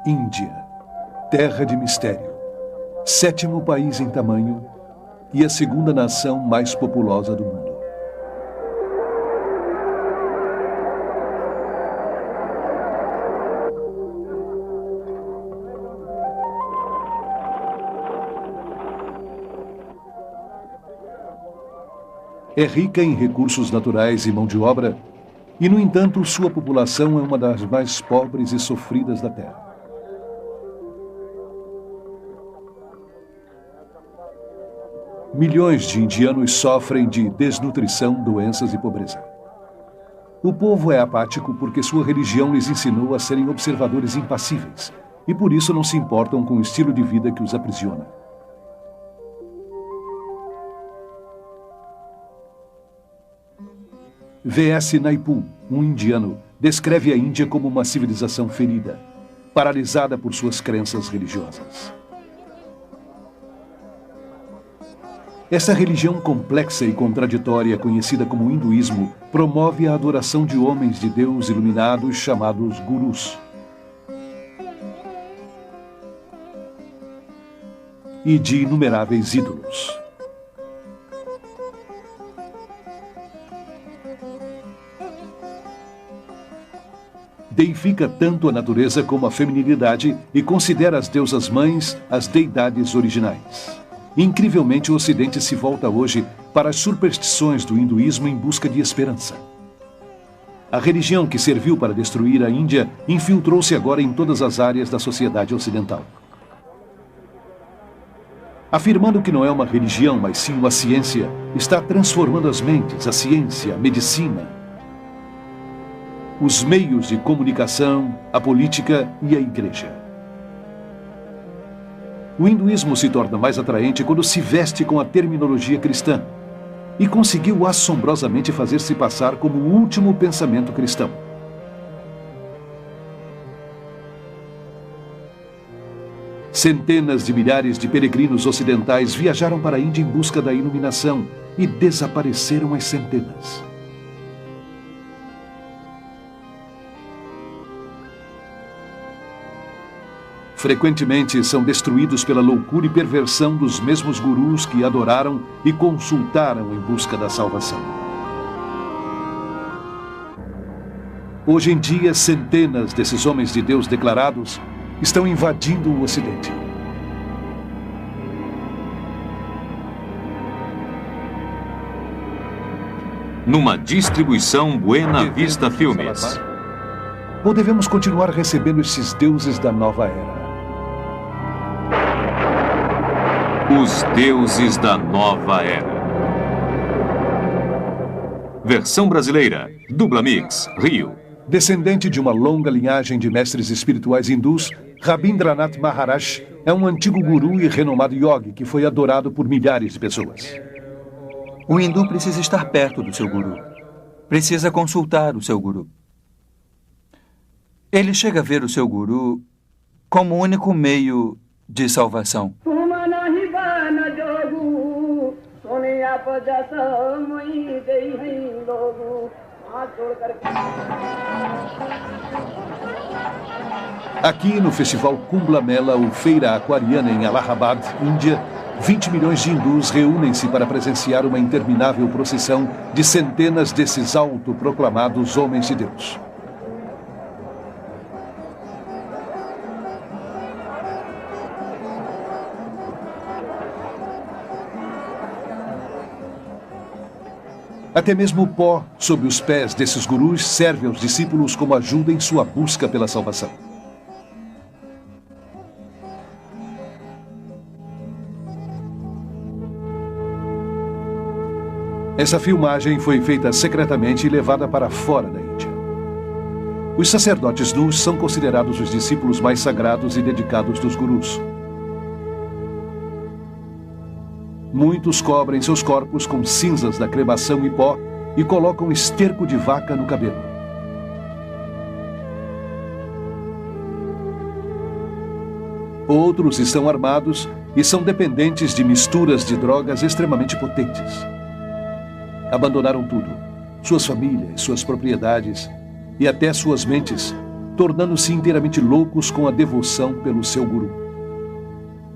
Índia, terra de mistério, 7º país em tamanho e a 2ª nação mais populosa do mundo. É rica em recursos naturais e mão de obra, e, no entanto, sua população é uma das mais pobres e sofridas da Terra. Milhões de indianos sofrem de desnutrição, doenças e pobreza. O povo é apático porque sua religião lhes ensinou a serem observadores impassíveis, e por isso não se importam com o estilo de vida que os aprisiona. V.S. Naipaul, um indiano, descreve a Índia como uma civilização ferida, paralisada por suas crenças religiosas. Essa religião complexa e contraditória, conhecida como hinduísmo, promove a adoração de homens de Deus iluminados chamados gurus. E de inumeráveis ídolos. Deifica tanto a natureza como a feminilidade e considera as deusas mães as deidades originais. Incrivelmente, o Ocidente se volta hoje para as superstições do hinduísmo em busca de esperança. A religião que serviu para destruir a Índia infiltrou-se agora em todas as áreas da sociedade ocidental. Afirmando que não é uma religião, mas sim uma ciência, está transformando as mentes, a ciência, a medicina, os meios de comunicação, a política e a igreja. O hinduísmo se torna mais atraente quando se veste com a terminologia cristã e conseguiu assombrosamente fazer-se passar como o último pensamento cristão. Centenas de milhares de peregrinos ocidentais viajaram para a Índia em busca da iluminação e desapareceram às centenas. Frequentemente são destruídos pela loucura e perversão dos mesmos gurus que adoraram e consultaram em busca da salvação. Hoje em dia, centenas desses homens de Deus declarados estão invadindo o Ocidente. Numa distribuição Buena Vista Filmes. Ou devemos continuar recebendo esses deuses da nova era? Os Deuses da Nova Era. Versão brasileira, Dubla Mix, Rio. Descendente de uma longa linhagem de mestres espirituais hindus, Rabindranath Maharaj é um antigo guru e renomado yogi que foi adorado por milhares de pessoas. O hindu precisa estar perto do seu guru. Precisa consultar o seu guru. Ele chega a ver o seu guru como o único meio de salvação. Aqui no Festival Kumbh Mela, ou Feira Aquariana em Allahabad, Índia, 20 milhões de hindus reúnem-se para presenciar uma interminável procissão de centenas desses autoproclamados homens de Deus. Até mesmo o pó sob os pés desses gurus serve aos discípulos como ajuda em sua busca pela salvação. Essa filmagem foi feita secretamente e levada para fora da Índia. Os sacerdotes nus são considerados os discípulos mais sagrados e dedicados dos gurus. Muitos cobrem seus corpos com cinzas da cremação e pó e colocam esterco de vaca no cabelo. Outros estão armados e são dependentes de misturas de drogas extremamente potentes. Abandonaram tudo, suas famílias, suas propriedades e até suas mentes, tornando-se inteiramente loucos com a devoção pelo seu guru.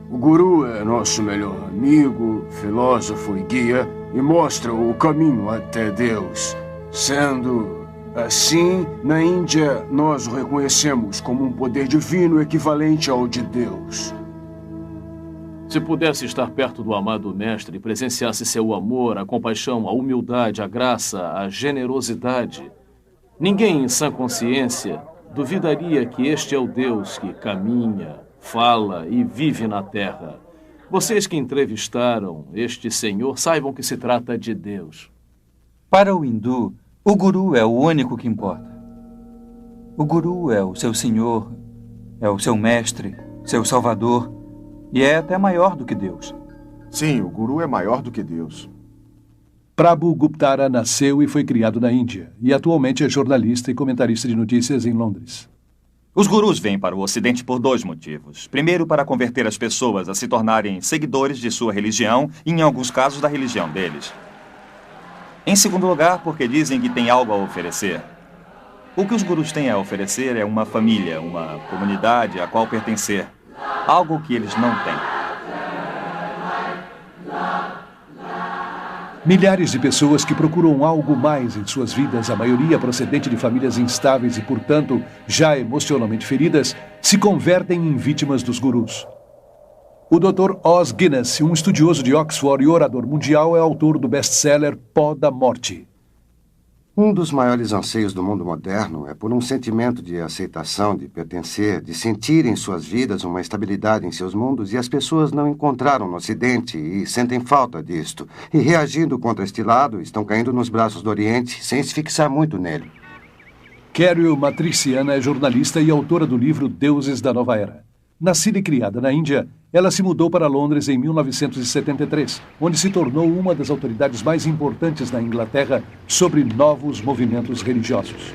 O guru é nosso melhor amigo, filósofo e guia e mostra o caminho até Deus. Sendo assim, na Índia, nós o reconhecemos como um poder divino equivalente ao de Deus. Se pudesse estar perto do amado mestre e presenciasse seu amor, a compaixão, a humildade, a graça, a generosidade, ninguém em sã consciência duvidaria que este é o Deus que caminha, fala e vive na terra. Vocês que entrevistaram este senhor saibam que se trata de Deus. Para o hindu, o guru é o único que importa. O guru é o seu senhor, é o seu mestre, seu salvador, e é até maior do que Deus. Sim, o guru é maior do que Deus. Prabhu Guptara nasceu e foi criado na Índia, e atualmente é jornalista e comentarista de notícias em Londres. Os gurus vêm para o Ocidente por 2 motivos. Primeiro, para converter as pessoas a se tornarem seguidores de sua religião e, em alguns casos, da religião deles. Em segundo lugar, porque dizem que têm algo a oferecer. O que os gurus têm a oferecer é uma família, uma comunidade a qual pertencer. Algo que eles não têm. Milhares de pessoas que procuram algo mais em suas vidas, a maioria procedente de famílias instáveis e, portanto, já emocionalmente feridas, se convertem em vítimas dos gurus. O Dr. Os Guinness, um estudioso de Oxford e orador mundial, é autor do best-seller Pó da Morte. Um dos maiores anseios do mundo moderno é por um sentimento de aceitação, de pertencer, de sentir em suas vidas uma estabilidade em seus mundos, e as pessoas não encontraram no Ocidente e sentem falta disto. E reagindo contra este lado, estão caindo nos braços do Oriente sem se fixar muito nele. Carol Matriciana é jornalista e autora do livro Deuses da Nova Era. Nascida e criada na Índia, ela se mudou para Londres em 1973, onde se tornou uma das autoridades mais importantes na Inglaterra sobre novos movimentos religiosos.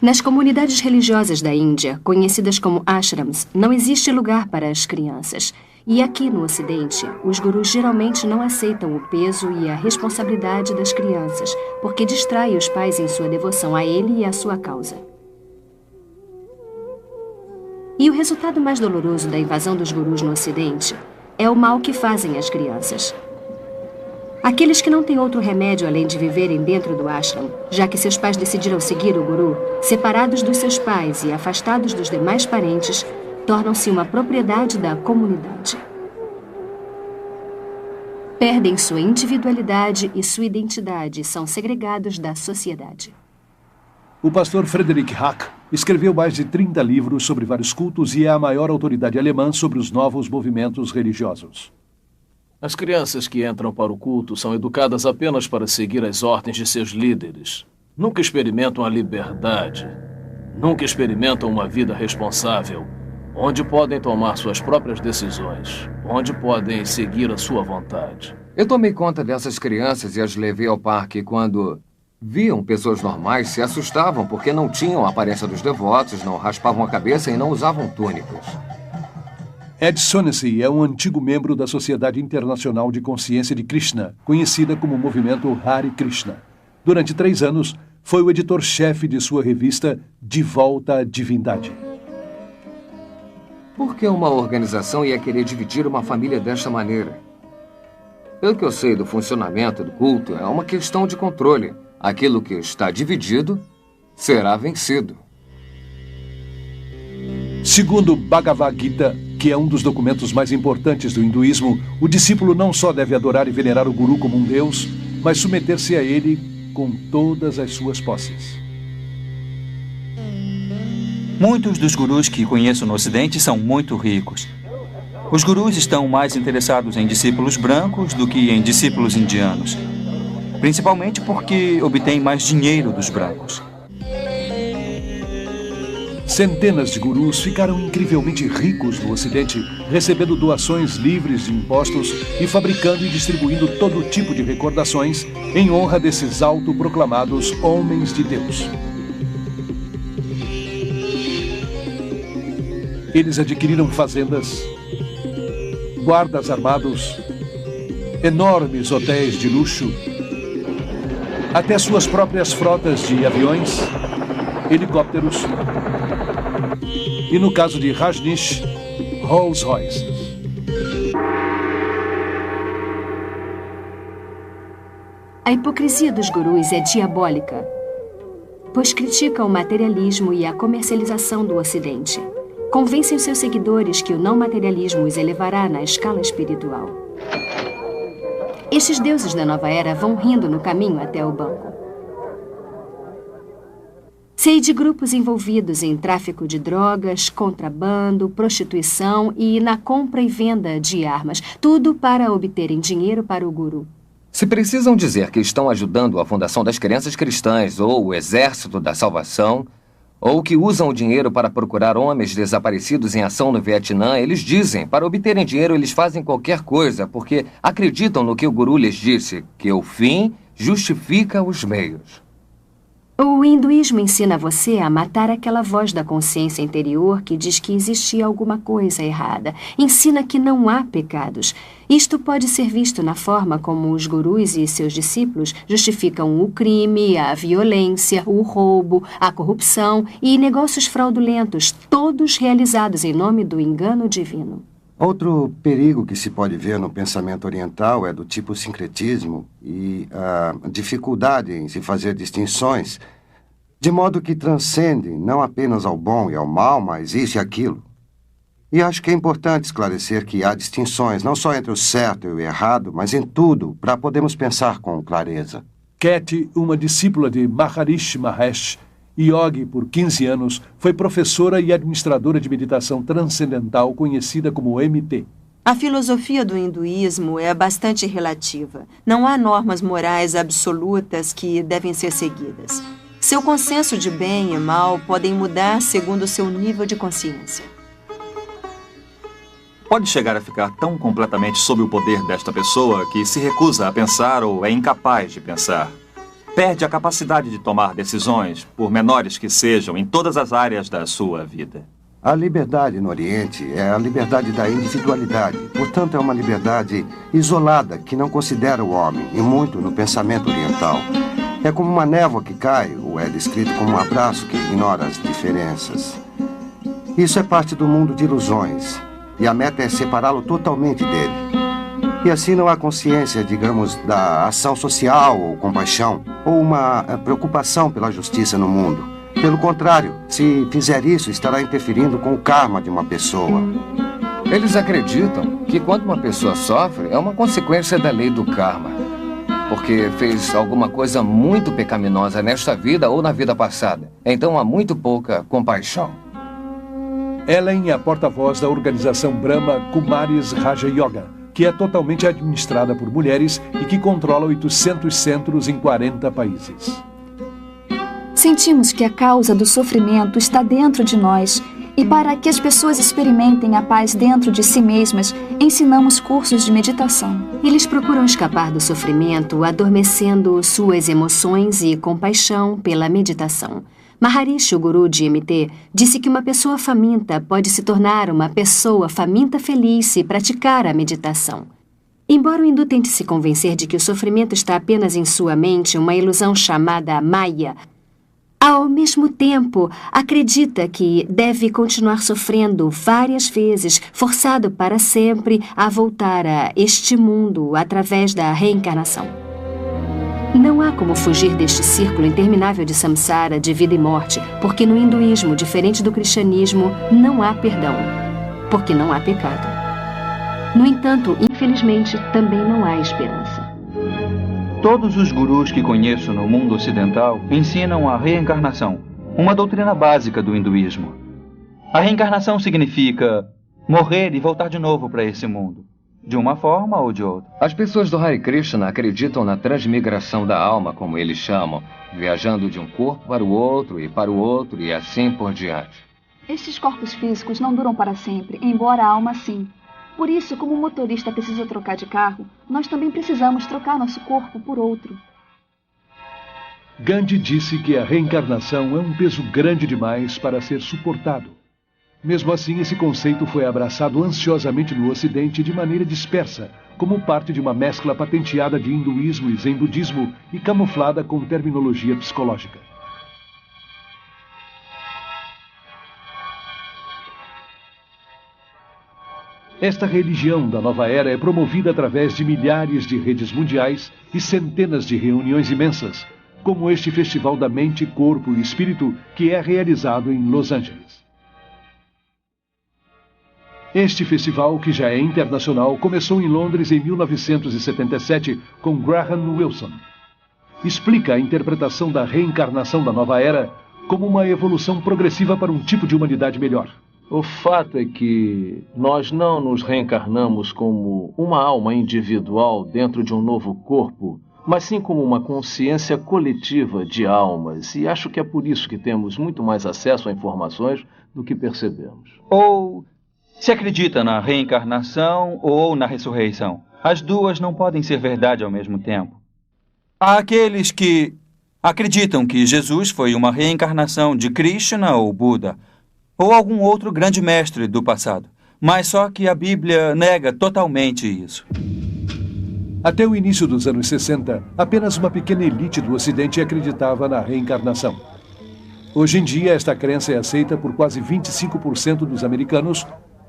Nas comunidades religiosas da Índia, conhecidas como ashrams, não existe lugar para as crianças. E aqui no Ocidente, os gurus geralmente não aceitam o peso e a responsabilidade das crianças, porque distrai os pais em sua devoção a ele e à sua causa. E o resultado mais doloroso da invasão dos gurus no Ocidente é o mal que fazem às crianças. Aqueles que não têm outro remédio além de viverem dentro do ashram, já que seus pais decidiram seguir o guru, separados dos seus pais e afastados dos demais parentes, tornam-se uma propriedade da comunidade. Perdem sua individualidade e sua identidade e são segregados da sociedade. O pastor Frederick Hack escreveu mais de 30 livros sobre vários cultos e é a maior autoridade alemã sobre os novos movimentos religiosos. As crianças que entram para o culto são educadas apenas para seguir as ordens de seus líderes. Nunca experimentam a liberdade. Nunca experimentam uma vida responsável, onde podem tomar suas próprias decisões, onde podem seguir a sua vontade. Eu tomei conta dessas crianças e as levei ao parque quando viam pessoas normais, se assustavam porque não tinham a aparência dos devotos, não raspavam a cabeça e não usavam túnicas. Ed Sonessey é um antigo membro da Sociedade Internacional de Consciência de Krishna, conhecida como movimento Hare Krishna. Durante 3 anos, foi o editor-chefe de sua revista De Volta à Divindade. Por que uma organização ia querer dividir uma família desta maneira? Pelo que eu sei do funcionamento do culto, é uma questão de controle. Aquilo que está dividido será vencido. Segundo Bhagavad Gita, que é um dos documentos mais importantes do hinduísmo, o discípulo não só deve adorar e venerar o guru como um deus, mas submeter-se a ele com todas as suas posses. Muitos dos gurus que conheço no Ocidente são muito ricos. Os gurus estão mais interessados em discípulos brancos do que em discípulos indianos. Principalmente porque obtêm mais dinheiro dos brancos. Centenas de gurus ficaram incrivelmente ricos no Ocidente, recebendo doações livres de impostos e fabricando e distribuindo todo tipo de recordações em honra desses autoproclamados homens de Deus. Eles adquiriram fazendas, guardas armados, enormes hotéis de luxo, até suas próprias frotas de aviões helicópteros e, no caso de Rajneesh, Rolls Royces. A hipocrisia dos gurus é diabólica, pois criticam o materialismo e a comercialização do Ocidente. Convencem os seus seguidores que o não materialismo os elevará na escala espiritual. Estes deuses da nova era vão rindo no caminho até o banco. Sei de grupos envolvidos em tráfico de drogas, contrabando, prostituição e na compra e venda de armas, tudo para obterem dinheiro para o guru. Se precisam dizer que estão ajudando a fundação das crianças cristãs ou o Exército da Salvação, ou que usam o dinheiro para procurar homens desaparecidos em ação no Vietnã, eles dizem, para obterem dinheiro eles fazem qualquer coisa, porque acreditam no que o guru lhes disse, que o fim justifica os meios. O hinduísmo ensina você a matar aquela voz da consciência interior que diz que existia alguma coisa errada. Ensina que não há pecados. Isto pode ser visto na forma como os gurus e seus discípulos justificam o crime, a violência, o roubo, a corrupção e negócios fraudulentos, todos realizados em nome do engano divino. Outro perigo que se pode ver no pensamento oriental é do tipo sincretismo e a dificuldade em se fazer distinções, de modo que transcende não apenas ao bom e ao mal, mas isso e aquilo. E acho que é importante esclarecer que há distinções não só entre o certo e o errado, mas em tudo, para podermos pensar com clareza. Cat, uma discípula de Maharishi Mahesh, Yogi por 15 anos, foi professora e administradora de meditação transcendental conhecida como MT. A filosofia do hinduísmo é bastante relativa. Não há normas morais absolutas que devem ser seguidas. Seu consenso de bem e mal podem mudar segundo o seu nível de consciência. Pode chegar a ficar tão completamente sob o poder desta pessoa que se recusa a pensar ou é incapaz de pensar. Perde a capacidade de tomar decisões, por menores que sejam, em todas as áreas da sua vida. A liberdade no Oriente é a liberdade da individualidade. Portanto, é uma liberdade isolada que não considera o homem, e muito no pensamento oriental. É como uma névoa que cai, ou é descrito como um abraço que ignora as diferenças. Isso é parte do mundo de ilusões, e a meta é separá-lo totalmente dele. E assim não há consciência, digamos, da ação social ou compaixão, ou uma preocupação pela justiça no mundo. Pelo contrário, se fizer isso, estará interferindo com o karma de uma pessoa. Eles acreditam que quando uma pessoa sofre, é uma consequência da lei do karma. Porque fez alguma coisa muito pecaminosa nesta vida ou na vida passada. Então há muito pouca compaixão. Ellen é a porta-voz da organização Brahma Kumaris Raja Yoga, que é totalmente administrada por mulheres e que controla 800 centros em 40 países. Sentimos que a causa do sofrimento está dentro de nós e para que as pessoas experimentem a paz dentro de si mesmas, ensinamos cursos de meditação. Eles procuram escapar do sofrimento, adormecendo suas emoções e compaixão pela meditação. Maharishi, o guru de MT, disse que uma pessoa faminta pode se tornar uma pessoa faminta feliz se praticar a meditação. Embora o hindu tente se convencer de que o sofrimento está apenas em sua mente, uma ilusão chamada Maya, ao mesmo tempo, acredita que deve continuar sofrendo várias vezes, forçado para sempre a voltar a este mundo através da reencarnação. Não há como fugir deste círculo interminável de samsara, de vida e morte, porque no hinduísmo, diferente do cristianismo, não há perdão, porque não há pecado. No entanto, infelizmente, também não há esperança. Todos os gurus que conheço no mundo ocidental ensinam a reencarnação, uma doutrina básica do hinduísmo. A reencarnação significa morrer e voltar de novo para esse mundo, de uma forma ou de outra. As pessoas do Hare Krishna acreditam na transmigração da alma, como eles chamam, viajando de um corpo para o outro e assim por diante. Estes corpos físicos não duram para sempre, embora a alma sim. Por isso, como o motorista precisa trocar de carro, nós também precisamos trocar nosso corpo por outro. Gandhi disse que a reencarnação é um peso grande demais para ser suportado. Mesmo assim, esse conceito foi abraçado ansiosamente no Ocidente de maneira dispersa, como parte de uma mescla patenteada de hinduísmo e zen budismo e camuflada com terminologia psicológica. Esta religião da nova era é promovida através de milhares de redes mundiais e centenas de reuniões imensas, como este Festival da Mente, Corpo e Espírito, que é realizado em Los Angeles. Este festival, que já é internacional, começou em Londres em 1977 com Graham Wilson. Explica a interpretação da reencarnação da nova era como uma evolução progressiva para um tipo de humanidade melhor. O fato é que nós não nos reencarnamos como uma alma individual dentro de um novo corpo, mas sim como uma consciência coletiva de almas, e acho que é por isso que temos muito mais acesso a informações do que percebemos. Ou se acredita na reencarnação ou na ressurreição. As duas não podem ser verdade ao mesmo tempo. Há aqueles que acreditam que Jesus foi uma reencarnação de Krishna ou Buda, ou algum outro grande mestre do passado. Mas só que a Bíblia nega totalmente isso. Até o início dos anos 60, apenas uma pequena elite do Ocidente acreditava na reencarnação. Hoje em dia, esta crença é aceita por quase 25% dos americanos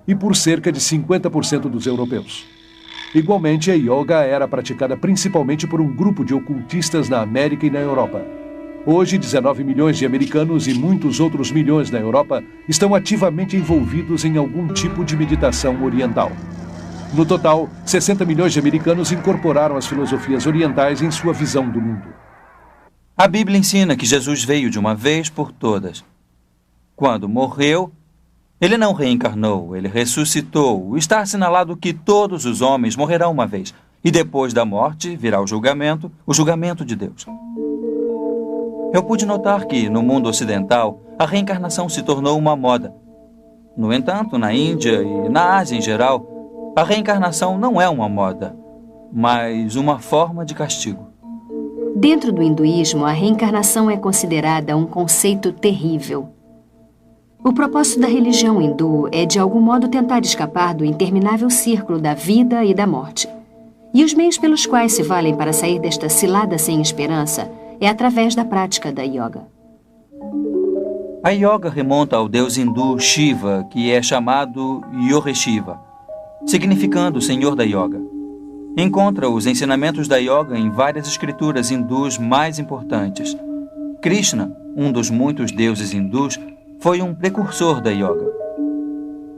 e por cerca de 50% dos europeus. Igualmente, a yoga era praticada principalmente por um grupo de ocultistas na América e na Europa. Hoje, 19 milhões de americanos e muitos outros milhões na Europa estão ativamente envolvidos em algum tipo de meditação oriental. No total, 60 milhões de americanos incorporaram as filosofias orientais em sua visão do mundo. A Bíblia ensina que Jesus veio de uma vez por todas. Quando morreu, ele não reencarnou, ele ressuscitou. Está assinalado que todos os homens morrerão uma vez. E depois da morte virá o julgamento de Deus. Eu pude notar que, no mundo ocidental, a reencarnação se tornou uma moda. No entanto, na Índia e na Ásia em geral, a reencarnação não é uma moda, mas uma forma de castigo. Dentro do hinduísmo, a reencarnação é considerada um conceito terrível. O propósito da religião hindu é, de algum modo, tentar escapar do interminável círculo da vida e da morte. E os meios pelos quais se valem para sair desta cilada sem esperança é através da prática da yoga. A yoga remonta ao deus hindu Shiva, que é chamado Yoga-Shiva, significando Senhor da Yoga. Encontra os ensinamentos da yoga em várias escrituras hindus mais importantes. Krishna, um dos muitos deuses hindus, foi um precursor da yoga.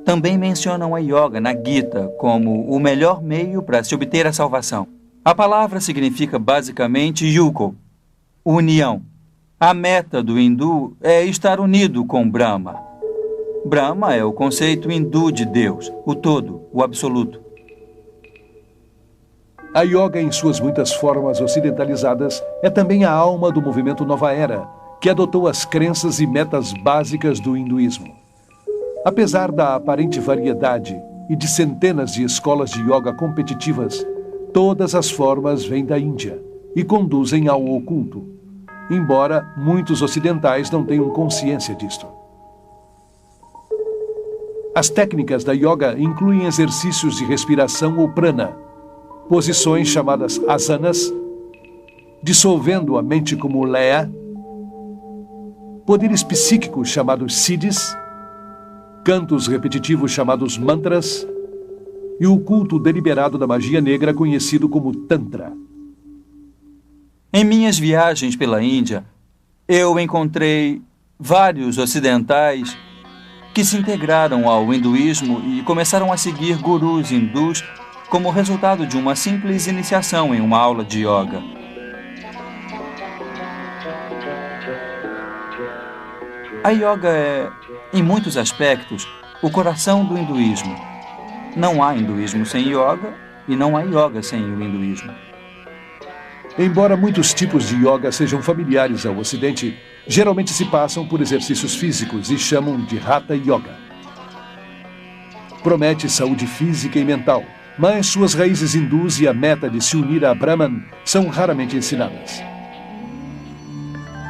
Também mencionam a yoga na Gita como o melhor meio para se obter a salvação. A palavra significa basicamente yuko, união. A meta do hindu é estar unido com Brahma. Brahma é o conceito hindu de Deus, o todo, o absoluto. A yoga, em suas muitas formas ocidentalizadas, é também a alma do movimento Nova Era, que adotou as crenças e metas básicas do hinduísmo. Apesar da aparente variedade e de centenas de escolas de yoga competitivas, todas as formas vêm da Índia e conduzem ao oculto, embora muitos ocidentais não tenham consciência disto. As técnicas da yoga incluem exercícios de respiração ou prana, posições chamadas asanas, dissolvendo a mente como leia, poderes psíquicos chamados siddhis, cantos repetitivos chamados mantras e o culto deliberado da magia negra conhecido como Tantra. Em minhas viagens pela Índia, eu encontrei vários ocidentais que se integraram ao hinduísmo e começaram a seguir gurus hindus como resultado de uma simples iniciação em uma aula de yoga. A yoga é, em muitos aspectos, o coração do hinduísmo. Não há hinduísmo sem yoga e não há yoga sem o hinduísmo. Embora muitos tipos de yoga sejam familiares ao Ocidente, geralmente se passam por exercícios físicos e chamam de Hatha Yoga. Promete saúde física e mental, mas suas raízes hindus e a meta de se unir a Brahman são raramente ensinadas.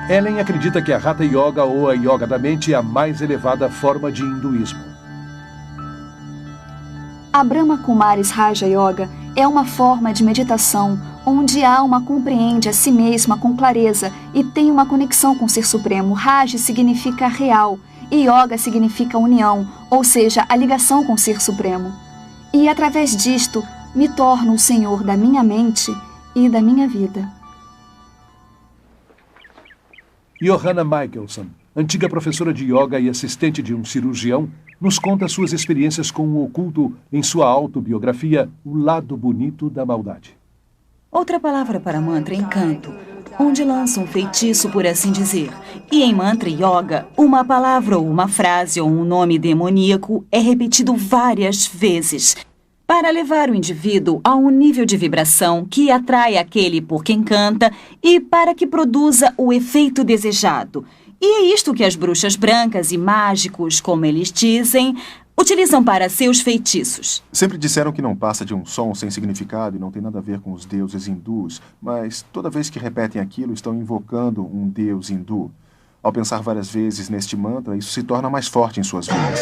Ellen acredita que a Hatha Yoga ou a Yoga da Mente é a mais elevada forma de hinduísmo. A Brahma Kumaris Raja Yoga é uma forma de meditação onde a alma compreende a si mesma com clareza e tem uma conexão com o Ser Supremo. Raja significa real e Yoga significa união, ou seja, a ligação com o Ser Supremo. E através disto, me torno o senhor da minha mente e da minha vida. Johanna Michelson, antiga professora de yoga e assistente de um cirurgião, nos conta suas experiências com o oculto em sua autobiografia O Lado Bonito da Maldade. Outra palavra para mantra é encanto, onde lança um feitiço, por assim dizer. E em mantra yoga, uma palavra ou uma frase ou um nome demoníaco é repetido várias vezes para levar o indivíduo a um nível de vibração que atrai aquele por quem canta e para que produza o efeito desejado. E é isto que as bruxas brancas e mágicos, como eles dizem, utilizam para seus feitiços. Sempre disseram que não passa de um som sem significado e não tem nada a ver com os deuses hindus, mas toda vez que repetem aquilo, estão invocando um deus hindu. Ao pensar várias vezes neste mantra, isso se torna mais forte em suas vidas.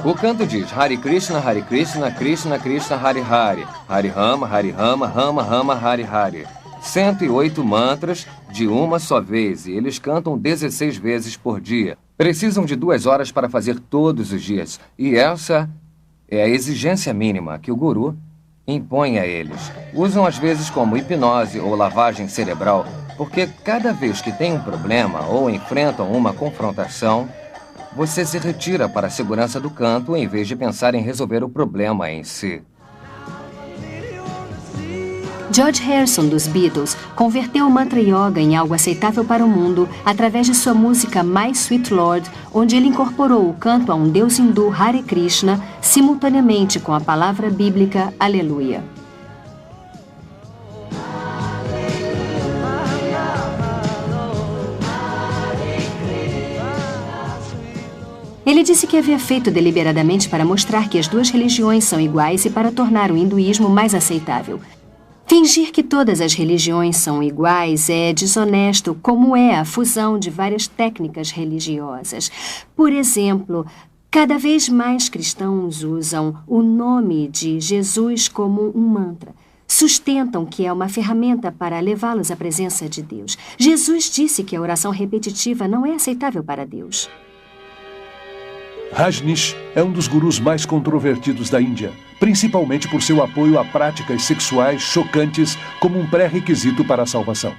O canto diz Hare Krishna, Krishna Krishna, Hare Hare, Hare Rama, Rama Rama, Hare Hare. 108 mantras de uma só vez e eles cantam 16 vezes por dia. Precisam de 2 horas para fazer todos os dias e essa é a exigência mínima que o guru impõe a eles. Usam às vezes como hipnose ou lavagem cerebral, porque cada vez que tem um problema ou enfrentam uma confrontação, você se retira para a segurança do canto em vez de pensar em resolver o problema em si. George Harrison, dos Beatles, converteu o mantra yoga em algo aceitável para o mundo através de sua música My Sweet Lord, onde ele incorporou o canto a um deus hindu Hare Krishna simultaneamente com a palavra bíblica Aleluia. Ele disse que havia feito deliberadamente para mostrar que as duas religiões são iguais e para tornar o hinduísmo mais aceitável. Fingir que todas as religiões são iguais é desonesto, como é a fusão de várias técnicas religiosas. Por exemplo, cada vez mais cristãos usam o nome de Jesus como um mantra. Sustentam que é uma ferramenta para levá-los à presença de Deus. Jesus disse que a oração repetitiva não é aceitável para Deus. Rajneesh é um dos gurus mais controvertidos da Índia, principalmente por seu apoio a práticas sexuais chocantes como um pré-requisito para a salvação.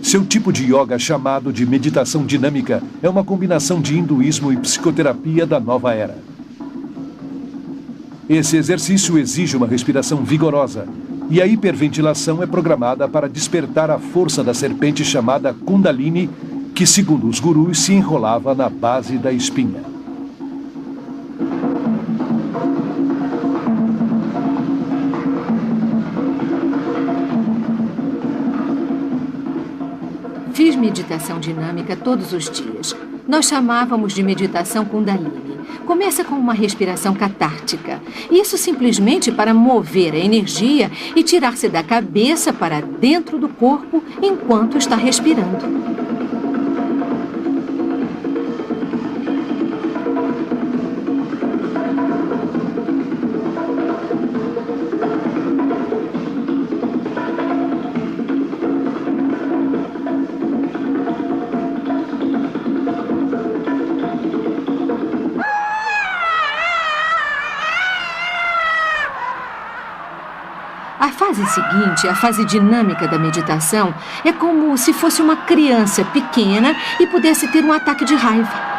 Seu tipo de yoga, chamado de meditação dinâmica, é uma combinação de hinduísmo e psicoterapia da nova era. Esse exercício exige uma respiração vigorosa, e a hiperventilação é programada para despertar a força da serpente chamada Kundalini, que, segundo os gurus, se enrolava na base da espinha. Fiz meditação dinâmica todos os dias. Nós chamávamos de meditação Kundalini. Começa com uma respiração catártica. Isso simplesmente para mover a energia e tirar-se da cabeça para dentro do corpo enquanto está respirando. A fase seguinte, a fase dinâmica da meditação, é como se fosse uma criança pequena e pudesse ter um ataque de raiva.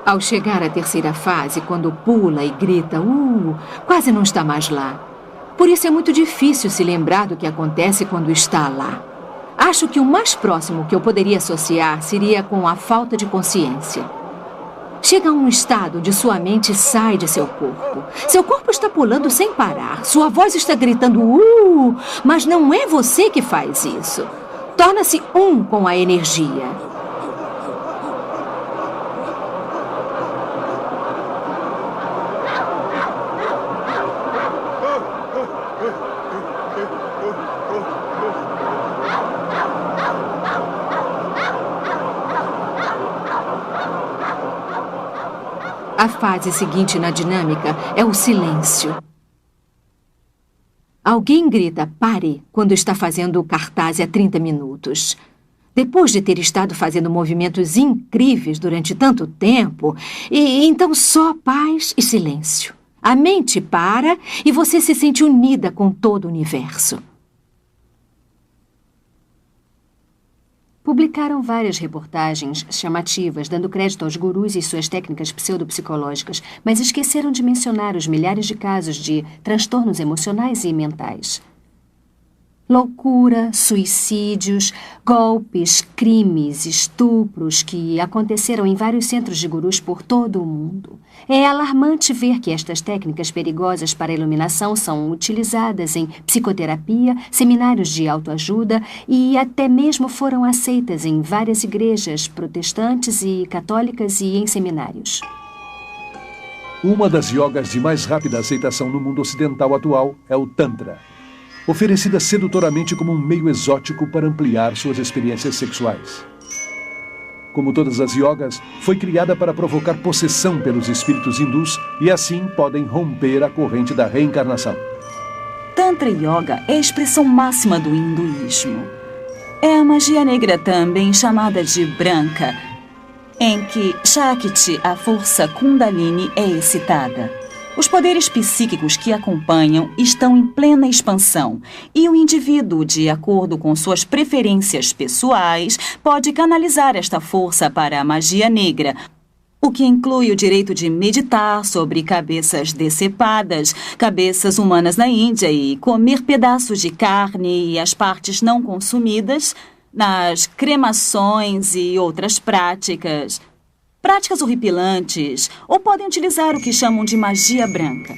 Ao chegar à terceira fase, quando pula e grita, quase não está mais lá. Por isso é muito difícil se lembrar do que acontece quando está lá. Acho que o mais próximo que eu poderia associar seria com a falta de consciência. Chega a um estado onde sua mente sai de seu corpo. Seu corpo está pulando sem parar. Sua voz está gritando, mas não é você que faz isso. Torna-se um com a energia. A fase seguinte na dinâmica é o silêncio. Alguém grita "pare" quando está fazendo o cartaz há 30 minutos. Depois de ter estado fazendo movimentos incríveis durante tanto tempo, e então só paz e silêncio. A mente para e você se sente unida com todo o universo. Publicaram várias reportagens chamativas, dando crédito aos gurus e suas técnicas pseudopsicológicas, mas esqueceram de mencionar os milhares de casos de transtornos emocionais e mentais. Loucura, suicídios, golpes, crimes, estupros que aconteceram em vários centros de gurus por todo o mundo. É alarmante ver que estas técnicas perigosas para a iluminação são utilizadas em psicoterapia, seminários de autoajuda e até mesmo foram aceitas em várias igrejas protestantes e católicas e em seminários. Uma das yogas de mais rápida aceitação no mundo ocidental atual é o Tantra, oferecida sedutoramente como um meio exótico para ampliar suas experiências sexuais. Como todas as yogas, foi criada para provocar possessão pelos espíritos hindus e assim podem romper a corrente da reencarnação. Tantra Yoga é a expressão máxima do hinduísmo. É a magia negra também chamada de branca, em que Shakti, a força Kundalini, é excitada. Os poderes psíquicos que acompanham estão em plena expansão e o indivíduo, de acordo com suas preferências pessoais, pode canalizar esta força para a magia negra, o que inclui o direito de meditar sobre cabeças decepadas, cabeças humanas na Índia e comer pedaços de carne e as partes não consumidas, nas cremações e outras práticas horripilantes, ou podem utilizar o que chamam de magia branca.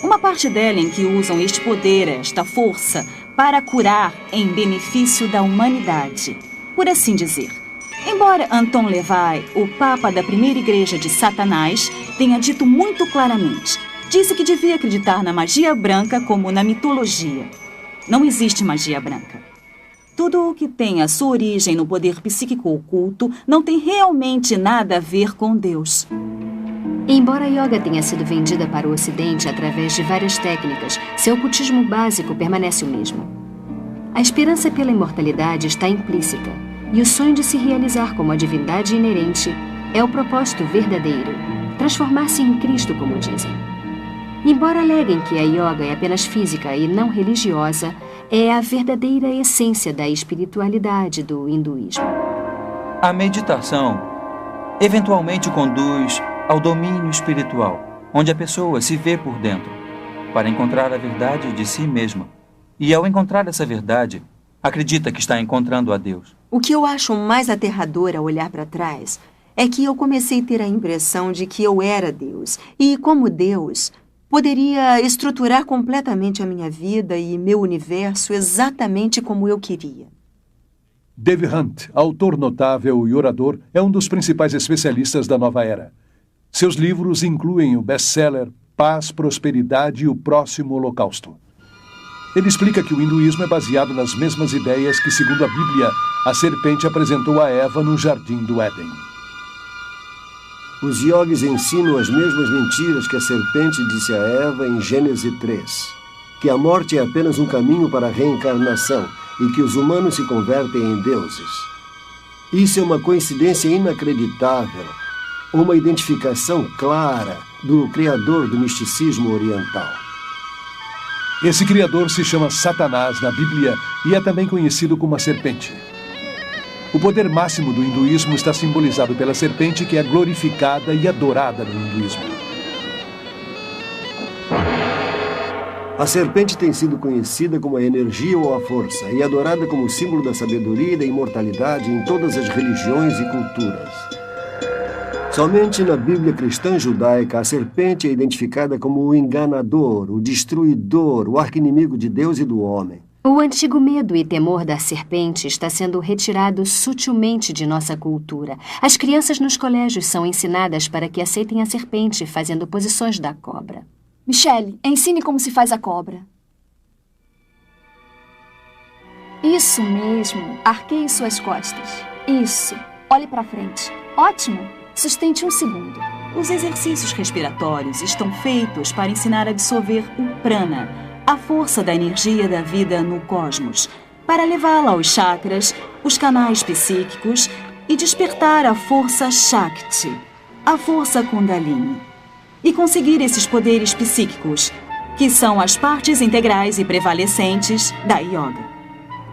Uma parte dela em que usam este poder, esta força, para curar em benefício da humanidade, por assim dizer. Embora Anton LaVey, o Papa da primeira igreja de Satanás, tenha dito muito claramente, disse que devia acreditar na magia branca como na mitologia. Não existe magia branca. Tudo o que tem a sua origem no poder psíquico oculto não tem realmente nada a ver com Deus. Embora a yoga tenha sido vendida para o Ocidente através de várias técnicas, seu ocultismo básico permanece o mesmo. A esperança pela imortalidade está implícita, e o sonho de se realizar como a divindade inerente é o propósito verdadeiro, transformar-se em Cristo, como dizem. Embora aleguem que a yoga é apenas física e não religiosa, é a verdadeira essência da espiritualidade do hinduísmo. A meditação eventualmente conduz ao domínio espiritual, onde a pessoa se vê por dentro, para encontrar a verdade de si mesma. E ao encontrar essa verdade, acredita que está encontrando a Deus. O que eu acho mais aterrador ao olhar para trás é que eu comecei a ter a impressão de que eu era Deus. E como Deus, poderia estruturar completamente a minha vida e meu universo exatamente como eu queria. Dave Hunt, autor notável e orador, é um dos principais especialistas da nova era. Seus livros incluem o best-seller Paz, Prosperidade e o Próximo Holocausto. Ele explica que o hinduísmo é baseado nas mesmas ideias que, segundo a Bíblia, a serpente apresentou a Eva no Jardim do Éden. Os yogis ensinam as mesmas mentiras que a serpente disse a Eva em Gênesis 3. Que a morte é apenas um caminho para a reencarnação e que os humanos se convertem em deuses. Isso é uma coincidência inacreditável, uma identificação clara do criador do misticismo oriental. Esse criador se chama Satanás na Bíblia e é também conhecido como a serpente. O poder máximo do hinduísmo está simbolizado pela serpente, que é glorificada e adorada no hinduísmo. A serpente tem sido conhecida como a energia ou a força e adorada como símbolo da sabedoria e da imortalidade em todas as religiões e culturas. Somente na Bíblia cristã judaica, a serpente é identificada como o enganador, o destruidor, o arqui-inimigo de Deus e do homem. O antigo medo e temor da serpente está sendo retirado sutilmente de nossa cultura. As crianças nos colégios são ensinadas para que aceitem a serpente, fazendo posições da cobra. Michelle, ensine como se faz a cobra. Isso mesmo. Arqueie suas costas. Isso. Olhe para frente. Ótimo. Sustente 1 segundo. Os exercícios respiratórios estão feitos para ensinar a absorver o prana, a força da energia da vida no cosmos, para levá-la aos chakras, os canais psíquicos e despertar a força Shakti, a força Kundalini, e conseguir esses poderes psíquicos, que são as partes integrais e prevalecentes da yoga.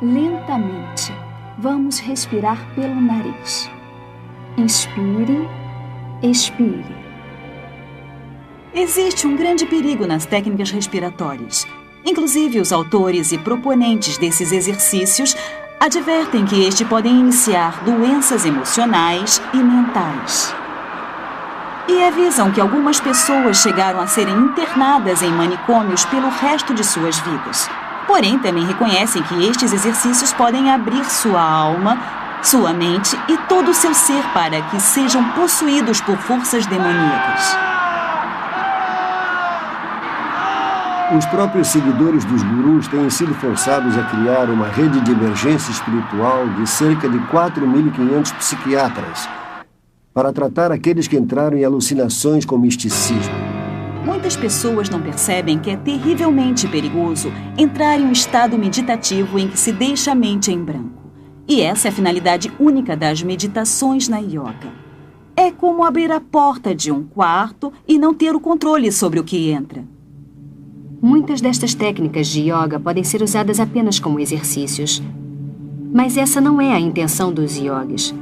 Lentamente, vamos respirar pelo nariz. Inspire, expire. Existe um grande perigo nas técnicas respiratórias. Inclusive, os autores e proponentes desses exercícios advertem que estes podem iniciar doenças emocionais e mentais. E avisam que algumas pessoas chegaram a serem internadas em manicômios pelo resto de suas vidas. Porém, também reconhecem que estes exercícios podem abrir sua alma, sua mente e todo o seu ser para que sejam possuídos por forças demoníacas. Os próprios seguidores dos gurus têm sido forçados a criar uma rede de emergência espiritual de cerca de 4.500 psiquiatras para tratar aqueles que entraram em alucinações com misticismo. Muitas pessoas não percebem que é terrivelmente perigoso entrar em um estado meditativo em que se deixa a mente em branco. E essa é a finalidade única das meditações na yoga. É como abrir a porta de um quarto e não ter o controle sobre o que entra. Muitas destas técnicas de yoga podem ser usadas apenas como exercícios. Mas essa não é a intenção dos yogis.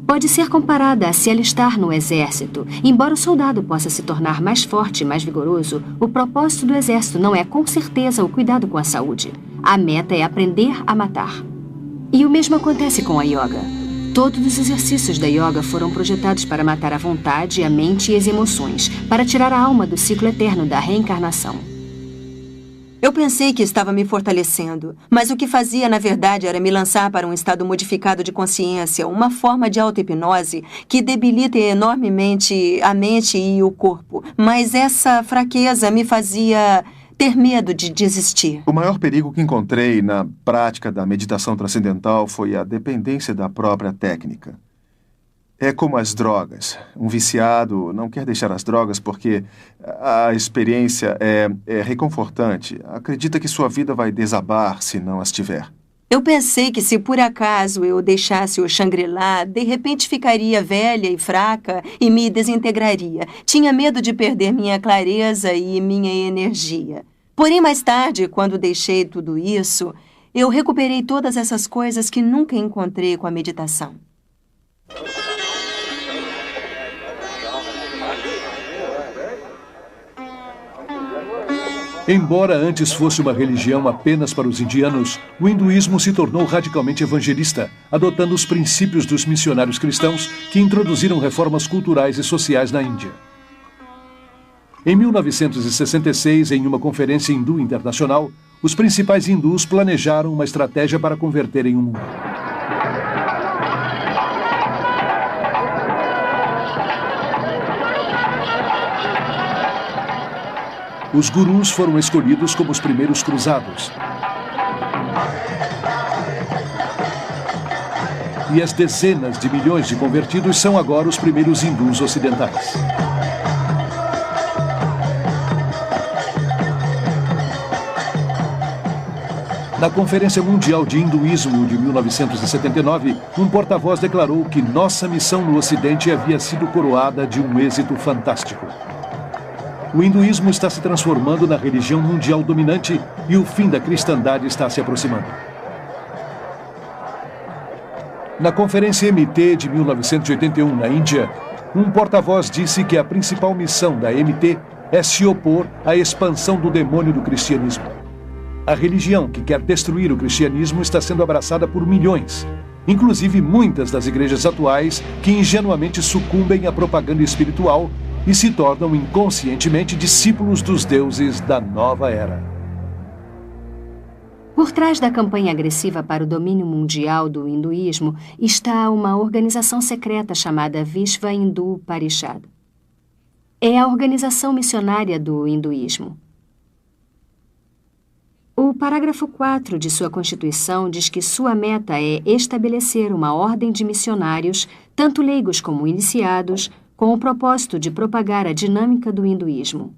Pode ser comparada a se alistar no exército. Embora o soldado possa se tornar mais forte e mais vigoroso, o propósito do exército não é, com certeza, o cuidado com a saúde. A meta é aprender a matar. E o mesmo acontece com a yoga. Todos os exercícios da yoga foram projetados para matar a vontade, a mente e as emoções, para tirar a alma do ciclo eterno da reencarnação. Eu pensei que estava me fortalecendo, mas o que fazia, na verdade, era me lançar para um estado modificado de consciência, uma forma de auto-hipnose que debilita enormemente a mente e o corpo. Mas essa fraqueza me fazia ter medo de desistir. O maior perigo que encontrei na prática da meditação transcendental foi a dependência da própria técnica. É como as drogas. Um viciado não quer deixar as drogas porque a experiência é reconfortante. Acredita que sua vida vai desabar se não as tiver. Eu pensei que se por acaso eu deixasse o Shangri-La, de repente ficaria velha e fraca e me desintegraria. Tinha medo de perder minha clareza e minha energia. Porém, mais tarde, quando deixei tudo isso, eu recuperei todas essas coisas que nunca encontrei com a meditação. Embora antes fosse uma religião apenas para os indianos, o hinduísmo se tornou radicalmente evangelista, adotando os princípios dos missionários cristãos que introduziram reformas culturais e sociais na Índia. Em 1966, em uma conferência hindu internacional, os principais hindus planejaram uma estratégia para converterem o mundo. Os gurus foram escolhidos como os primeiros cruzados. E as dezenas de milhões de convertidos são agora os primeiros hindus ocidentais. Na Conferência Mundial de Hinduísmo de 1979, um porta-voz declarou que nossa missão no Ocidente havia sido coroada de um êxito fantástico. O hinduísmo está se transformando na religião mundial dominante e o fim da cristandade está se aproximando. Na Conferência MT de 1981, na Índia, um porta-voz disse que a principal missão da MT é se opor à expansão do demônio do cristianismo. A religião que quer destruir o cristianismo está sendo abraçada por milhões, inclusive muitas das igrejas atuais que ingenuamente sucumbem à propaganda espiritual e se tornam inconscientemente discípulos dos deuses da nova era. Por trás da campanha agressiva para o domínio mundial do hinduísmo está uma organização secreta chamada Vishva Hindu Parishad. É a organização missionária do hinduísmo. O parágrafo 4 de sua Constituição diz que sua meta é estabelecer uma ordem de missionários, tanto leigos como iniciados, com o propósito de propagar a dinâmica do hinduísmo.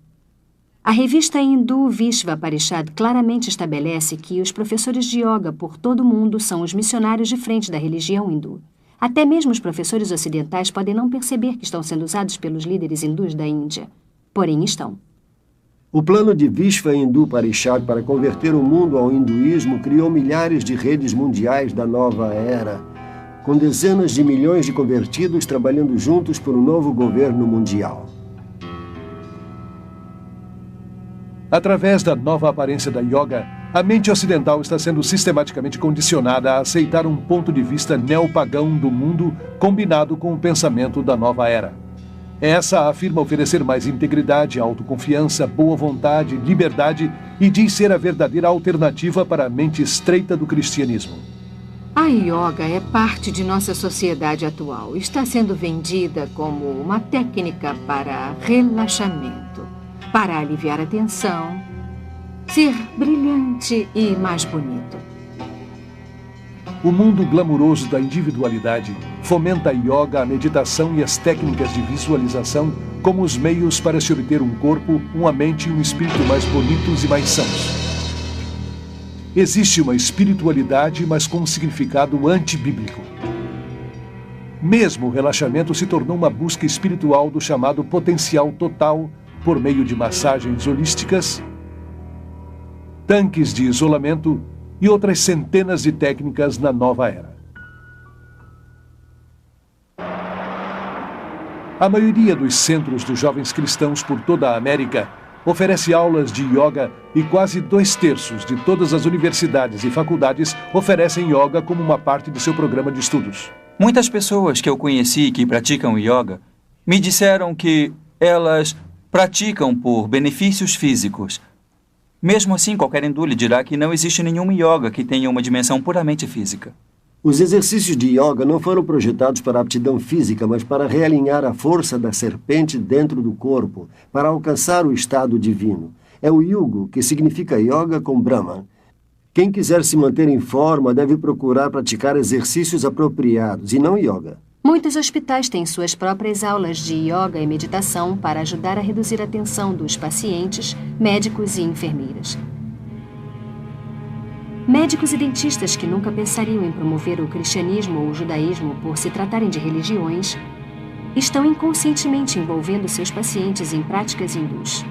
A revista Hindu Vishva Parishad claramente estabelece que os professores de yoga por todo o mundo são os missionários de frente da religião hindu. Até mesmo os professores ocidentais podem não perceber que estão sendo usados pelos líderes hindus da Índia. Porém, estão. O plano de Vishva Hindu Parishad para converter o mundo ao hinduísmo criou milhares de redes mundiais da nova era, com dezenas de milhões de convertidos trabalhando juntos por um novo governo mundial. Através da nova aparência da yoga, a mente ocidental está sendo sistematicamente condicionada a aceitar um ponto de vista neopagão do mundo combinado com o pensamento da nova era. Essa afirma oferecer mais integridade, autoconfiança, boa vontade, liberdade e diz ser a verdadeira alternativa para a mente estreita do cristianismo. A yoga é parte de nossa sociedade atual. Está sendo vendida como uma técnica para relaxamento, para aliviar a tensão, ser brilhante e mais bonito. O mundo glamuroso da individualidade fomenta a yoga, a meditação e as técnicas de visualização como os meios para se obter um corpo, uma mente e um espírito mais bonitos e mais sãos. Existe uma espiritualidade, mas com um significado antibíblico. Mesmo o relaxamento se tornou uma busca espiritual do chamado potencial total por meio de massagens holísticas, tanques de isolamento e outras centenas de técnicas na nova era. A maioria dos centros dos jovens cristãos por toda a América oferece aulas de yoga e quase 2/3 de todas as universidades e faculdades oferecem yoga como uma parte de seu programa de estudos. Muitas pessoas que eu conheci que praticam yoga me disseram que elas praticam por benefícios físicos. Mesmo assim, qualquer hindu lhe dirá que não existe nenhum yoga que tenha uma dimensão puramente física. Os exercícios de yoga não foram projetados para aptidão física, mas para realinhar a força da serpente dentro do corpo, para alcançar o estado divino. É o yugo, que significa yoga com Brahman. Quem quiser se manter em forma deve procurar praticar exercícios apropriados e não yoga. Muitos hospitais têm suas próprias aulas de yoga e meditação para ajudar a reduzir a tensão dos pacientes, médicos e enfermeiras. Médicos e dentistas que nunca pensariam em promover o cristianismo ou o judaísmo por se tratarem de religiões, estão inconscientemente envolvendo seus pacientes em práticas hindus.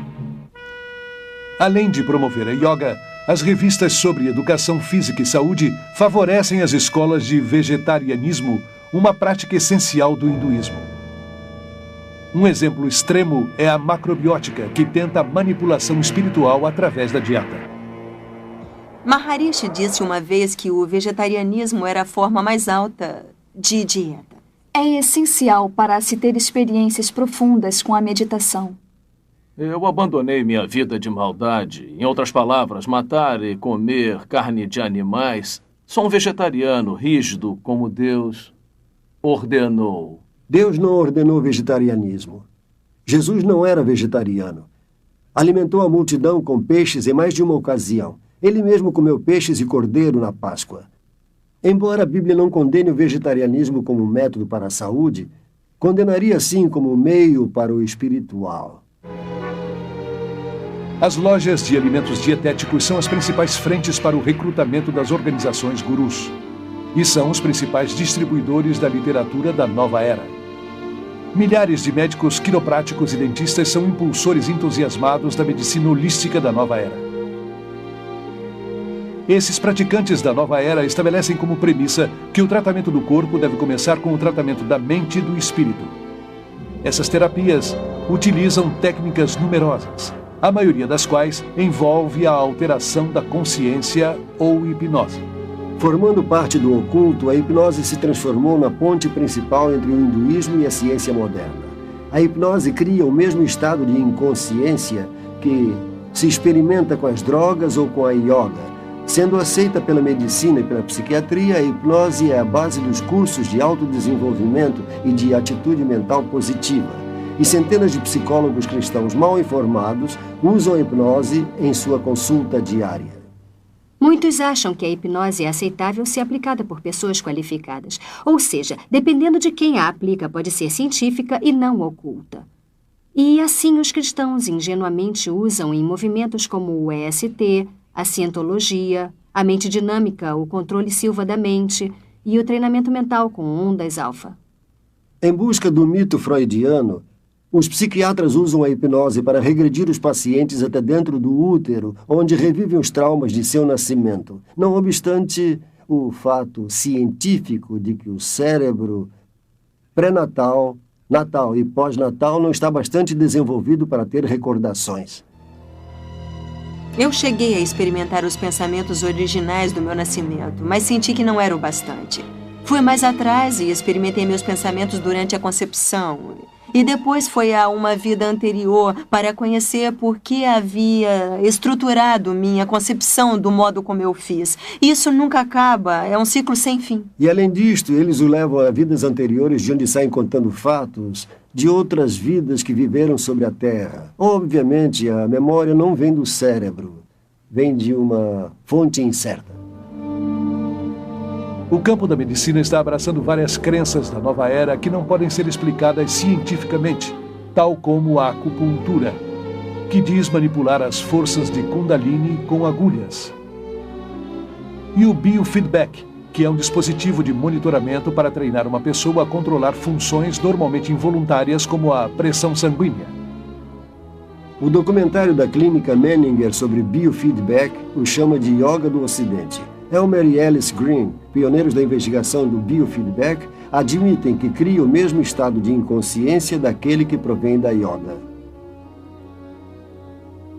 Além de promover a yoga, as revistas sobre educação física e saúde favorecem as escolas de vegetarianismo, uma prática essencial do hinduísmo. Um exemplo extremo é a macrobiótica, que tenta a manipulação espiritual através da dieta. Maharishi disse uma vez que o vegetarianismo era a forma mais alta de dieta. É essencial para se ter experiências profundas com a meditação. Eu abandonei minha vida de maldade. Em outras palavras, matar e comer carne de animais. Sou um vegetariano rígido como Deus ordenou. Deus não ordenou vegetarianismo. Jesus não era vegetariano. Alimentou a multidão com peixes em mais de uma ocasião. Ele mesmo comeu peixes e cordeiro na Páscoa. Embora a Bíblia não condene o vegetarianismo como método para a saúde, condenaria sim como meio para o espiritual. As lojas de alimentos dietéticos são as principais frentes para o recrutamento das organizações gurus. E são os principais distribuidores da literatura da nova era. Milhares de médicos quiropráticos e dentistas são impulsores entusiasmados da medicina holística da nova era. Esses praticantes da nova era estabelecem como premissa que o tratamento do corpo deve começar com o tratamento da mente e do espírito. Essas terapias utilizam técnicas numerosas, a maioria das quais envolve a alteração da consciência ou hipnose. Formando parte do oculto, a hipnose se transformou na ponte principal entre o hinduísmo e a ciência moderna. A hipnose cria o mesmo estado de inconsciência que se experimenta com as drogas ou com a yoga. Sendo aceita pela medicina e pela psiquiatria, a hipnose é a base dos cursos de autodesenvolvimento e de atitude mental positiva. E centenas de psicólogos cristãos mal informados usam a hipnose em sua consulta diária. Muitos acham que a hipnose é aceitável se aplicada por pessoas qualificadas. Ou seja, dependendo de quem a aplica, pode ser científica e não oculta. E assim os cristãos ingenuamente usam em movimentos como o EST, a cientologia, a mente dinâmica, o controle Silva da mente e o treinamento mental com ondas alfa. Em busca do mito freudiano, os psiquiatras usam a hipnose para regredir os pacientes até dentro do útero, onde revivem os traumas de seu nascimento. Não obstante o fato científico de que o cérebro pré-natal, natal e pós-natal não está bastante desenvolvido para ter recordações. Eu cheguei a experimentar os pensamentos originais do meu nascimento, mas senti que não era o bastante. Fui mais atrás e experimentei meus pensamentos durante a concepção. E depois foi a uma vida anterior para conhecer por que havia estruturado minha concepção do modo como eu fiz. Isso nunca acaba, é um ciclo sem fim. E além disto, eles o levam a vidas anteriores de onde saem contando fatos de outras vidas que viveram sobre a Terra. Obviamente, a memória não vem do cérebro, vem de uma fonte incerta. O campo da medicina está abraçando várias crenças da nova era que não podem ser explicadas cientificamente, tal como a acupuntura, que diz manipular as forças de Kundalini com agulhas. E o biofeedback, que é um dispositivo de monitoramento para treinar uma pessoa a controlar funções normalmente involuntárias como a pressão sanguínea. O documentário da clínica Menninger sobre biofeedback o chama de Yoga do Ocidente. Elmer e Alice Green, pioneiros da investigação do biofeedback, admitem que cria o mesmo estado de inconsciência daquele que provém da yoga.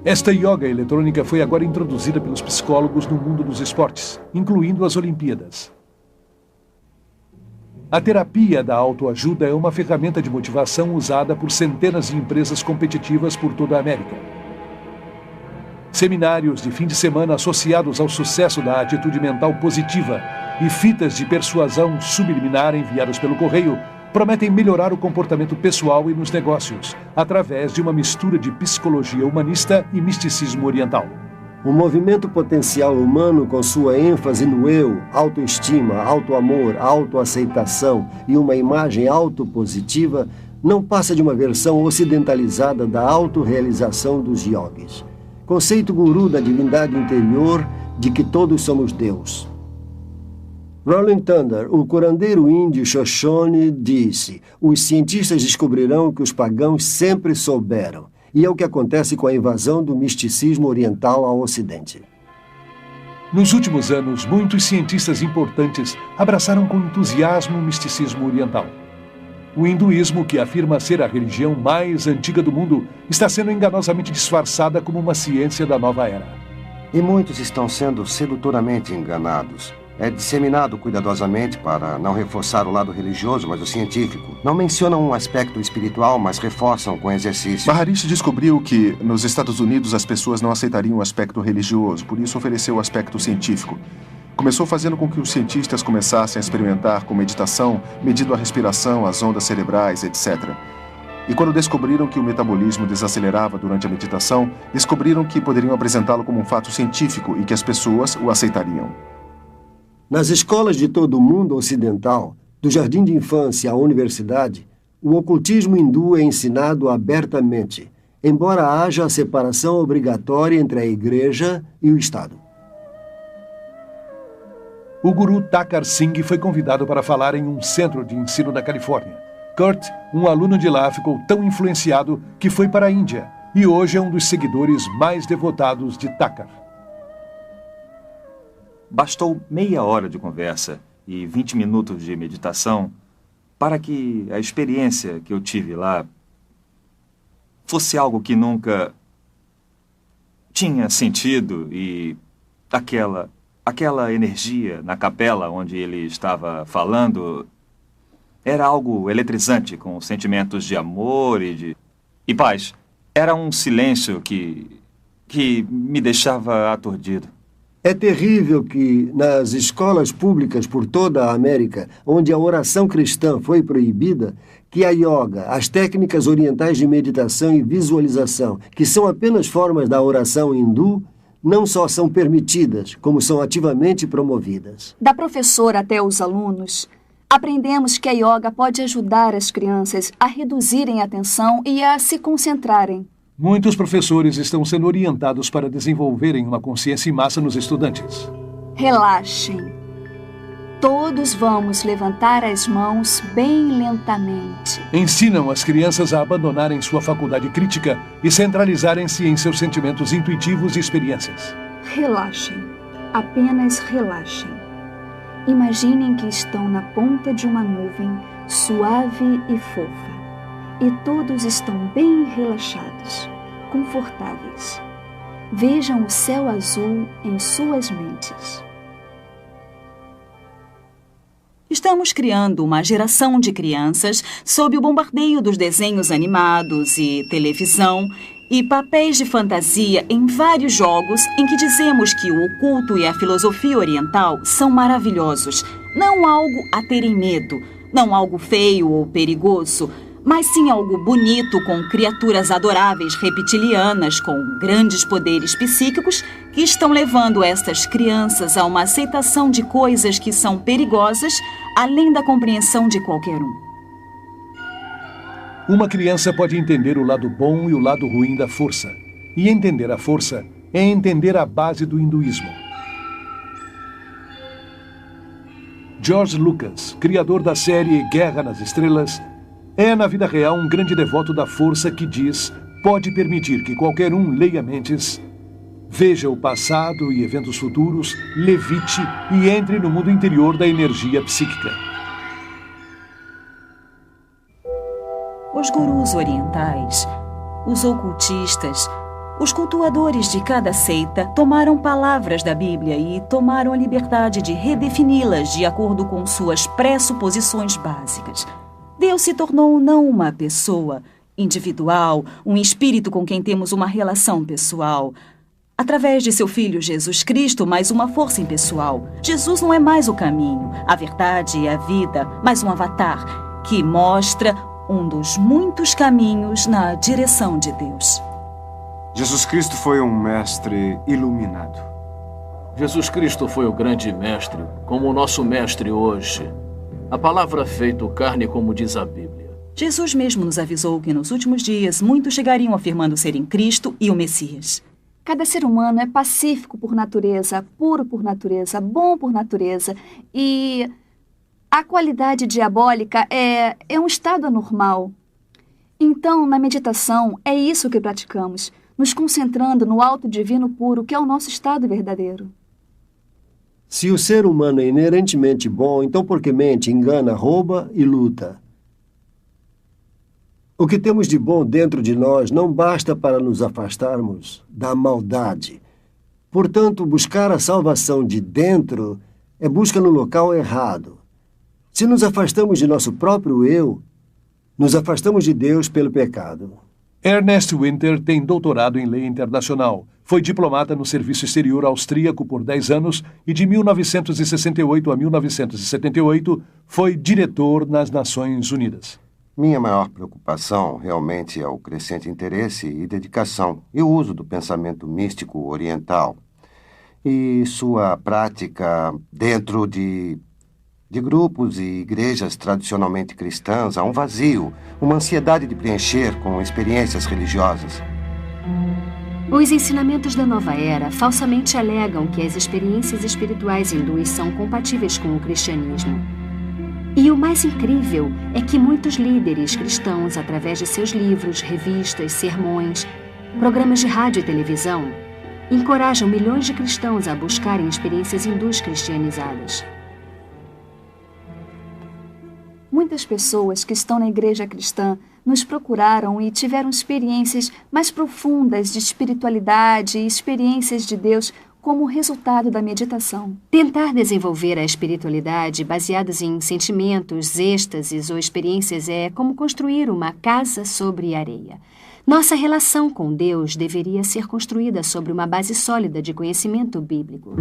Esta yoga eletrônica foi agora introduzida pelos psicólogos no mundo dos esportes, incluindo as Olimpíadas. A terapia da autoajuda é uma ferramenta de motivação usada por centenas de empresas competitivas por toda a América. Seminários de fim de semana associados ao sucesso da atitude mental positiva e fitas de persuasão subliminar enviadas pelo correio prometem melhorar o comportamento pessoal e nos negócios, através de uma mistura de psicologia humanista e misticismo oriental. O movimento potencial humano, com sua ênfase no eu, autoestima, autoamor, autoaceitação e uma imagem autopositiva, não passa de uma versão ocidentalizada da autorrealização dos yogis. Conceito guru da divindade interior de que todos somos Deus. Rolling Thunder, o curandeiro índio Shoshone, disse: os cientistas descobrirão o que os pagãos sempre souberam. E é o que acontece com a invasão do misticismo oriental ao Ocidente. Nos últimos anos, muitos cientistas importantes abraçaram com entusiasmo o misticismo oriental. O hinduísmo, que afirma ser a religião mais antiga do mundo, está sendo enganosamente disfarçada como uma ciência da nova era. E muitos estão sendo sedutoramente enganados. É disseminado cuidadosamente para não reforçar o lado religioso, mas o científico. Não mencionam um aspecto espiritual, mas reforçam com exercício. Maharishi descobriu que nos Estados Unidos as pessoas não aceitariam o aspecto religioso, por isso ofereceu o aspecto científico. Começou fazendo com que os cientistas começassem a experimentar com meditação, medindo a respiração, as ondas cerebrais, etc. E quando descobriram que o metabolismo desacelerava durante a meditação, descobriram que poderiam apresentá-lo como um fato científico e que as pessoas o aceitariam. Nas escolas de todo o mundo ocidental, do jardim de infância à universidade, o ocultismo hindu é ensinado abertamente, embora haja a separação obrigatória entre a igreja e o Estado. O guru Thakkar Singh foi convidado para falar em um centro de ensino da Califórnia. Kurt, um aluno de lá, ficou tão influenciado que foi para a Índia e hoje é um dos seguidores mais devotados de Thakkar. Bastou meia hora de conversa e 20 minutos de meditação para que a experiência que eu tive lá fosse algo que nunca tinha sentido e aquela energia na capela onde ele estava falando era algo eletrizante, com sentimentos de amor e paz. Era um silêncio que me deixava aturdido. É terrível que, nas escolas públicas por toda a América, onde a oração cristã foi proibida, que a yoga, as técnicas orientais de meditação e visualização, que são apenas formas da oração hindu, não só são permitidas, como são ativamente promovidas. Da professora até os alunos, aprendemos que a yoga pode ajudar as crianças a reduzirem a tensão e a se concentrarem. Muitos professores estão sendo orientados para desenvolverem uma consciência em massa nos estudantes. Relaxem. Todos vamos levantar as mãos bem lentamente. Ensinam as crianças a abandonarem sua faculdade crítica e centralizarem-se em seus sentimentos intuitivos e experiências. Relaxem. Apenas relaxem. Imaginem que estão na ponta de uma nuvem suave e fofa. E todos estão bem relaxados, confortáveis. Vejam o céu azul em suas mentes. Estamos criando uma geração de crianças sob o bombardeio dos desenhos animados e televisão e papéis de fantasia em vários jogos em que dizemos que o oculto e a filosofia oriental são maravilhosos. Não algo a terem medo, não algo feio ou perigoso, mas sim algo bonito com criaturas adoráveis reptilianas com grandes poderes psíquicos que estão levando estas crianças a uma aceitação de coisas que são perigosas além da compreensão de qualquer um. Uma criança pode entender o lado bom e o lado ruim da força. E entender a força é entender a base do hinduísmo. George Lucas, criador da série Guerra nas Estrelas, é, na vida real, um grande devoto da força que diz, pode permitir que qualquer um leia mentes, veja o passado e eventos futuros, levite e entre no mundo interior da energia psíquica. Os gurus orientais, os ocultistas, os cultuadores de cada seita tomaram palavras da Bíblia e tomaram a liberdade de redefini-las de acordo com suas pressuposições básicas. Deus se tornou não uma pessoa individual, um espírito com quem temos uma relação pessoal. Através de seu Filho Jesus Cristo, mais uma força impessoal. Jesus não é mais o caminho, a verdade e a vida, mas um avatar que mostra um dos muitos caminhos na direção de Deus. Jesus Cristo foi um mestre iluminado. Jesus Cristo foi o grande mestre, como o nosso mestre hoje. A palavra feito carne, como diz a Bíblia. Jesus mesmo nos avisou que nos últimos dias muitos chegariam afirmando serem Cristo e o Messias. Cada ser humano é pacífico por natureza, puro por natureza, bom por natureza. E a qualidade diabólica é um estado anormal. Então, na meditação, é isso que praticamos, nos concentrando no alto divino puro, que é o nosso estado verdadeiro. Se o ser humano é inerentemente bom, então por que mente, engana, rouba e luta? O que temos de bom dentro de nós não basta para nos afastarmos da maldade. Portanto, buscar a salvação de dentro é busca no local errado. Se nos afastamos de nosso próprio eu, nos afastamos de Deus pelo pecado. Ernest Winter tem doutorado em lei internacional. Foi diplomata no Serviço Exterior Austríaco por 10 anos e de 1968 a 1978 foi diretor nas Nações Unidas. Minha maior preocupação realmente é o crescente interesse e dedicação e o uso do pensamento místico oriental e sua prática dentro de grupos e igrejas tradicionalmente cristãs. Há um vazio, uma ansiedade de preencher com experiências religiosas. Os ensinamentos da nova era falsamente alegam que as experiências espirituais hindus são compatíveis com o cristianismo. E o mais incrível é que muitos líderes cristãos, através de seus livros, revistas, sermões, programas de rádio e televisão, encorajam milhões de cristãos a buscarem experiências hindus cristianizadas. Muitas pessoas que estão na igreja cristã nos procuraram e tiveram experiências mais profundas de espiritualidade e experiências de Deus como resultado da meditação. Tentar desenvolver a espiritualidade baseados em sentimentos, êxtases ou experiências é como construir uma casa sobre areia. Nossa relação com Deus deveria ser construída sobre uma base sólida de conhecimento bíblico.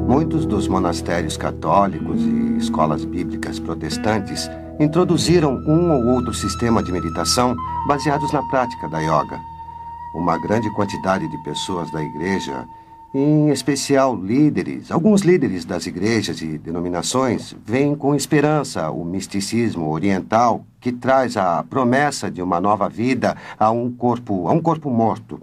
Muitos dos monastérios católicos e escolas bíblicas protestantes introduziram um ou outro sistema de meditação baseados na prática da yoga. Uma grande quantidade de pessoas da igreja, em especial líderes, alguns líderes das igrejas e denominações, veem com esperança o misticismo oriental que traz a promessa de uma nova vida a um corpo morto.